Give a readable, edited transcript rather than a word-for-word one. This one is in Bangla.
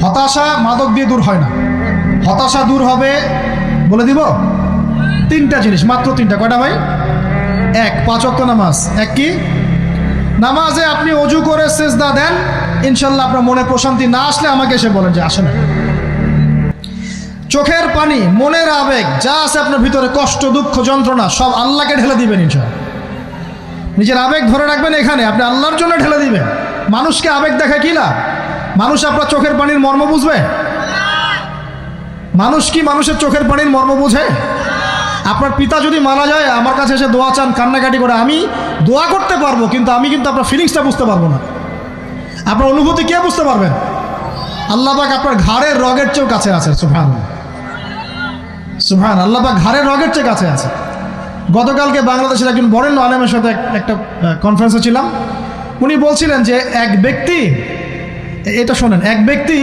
হতাশা মাদক দিয়ে দূর হয় না। হতাশা দূর হবে, বলে দিব, তিনটা জিনিস, মাত্র তিনটা। কয়টা ভাই? এক, 5 ওয়াক্ত নামাজ। এক কি? নামাজে আপনি অজু করে সেজদা দেন, ইনশাল্লাহ আপনার মনে প্রশান্তি না আসলে আমাকে এসে বলেন যে আসে না। চোখের পানি, মনের আবেগ যা আছে আপনার ভিতরে, কষ্ট, দুঃখ, যন্ত্রণা, সব আল্লাহকে ঢেলে দিবেন ইনশাল্লাহ। নিজের আবেগ ধরে রাখবেন এখানে, আপনি আল্লাহর জন্য ঢেলে দিবেন। মানুষকে আবেগ দেখা কি লাভ? মানুষ আপনার চোখের পানির মর্ম বুঝবে? মানুষ কি মানুষের চোখের পানির মর্ম বুঝে? আপনার পিতা যদি মারা যায়, আমার কাছে এসে দোয়া চান, কান্নাকাটি করে, আমি দোয়া করতে পারবো, কিন্তু আমি কিন্তু আপনার ফিলিংসটা বুঝতে পারবো না। আপনার অনুভূতি কে বুঝতে পারবেন? আল্লাহ পাক আপনার ঘাড়ের রগের চেয়েও কাছে আছে। সুবহানাল্লাহ, সুবহানাল্লাহ, আল্লাহ পাক ঘাড়ের রগের চেয়ে কাছে আছে। গতকালকে বাংলাদেশের একজন বরেণ্য আলেমের সাথে একটা কনফারেন্সে ছিলাম। উনি বলছিলেন যে এক ব্যক্তি, এটা শোনেন, এক ব্যক্তি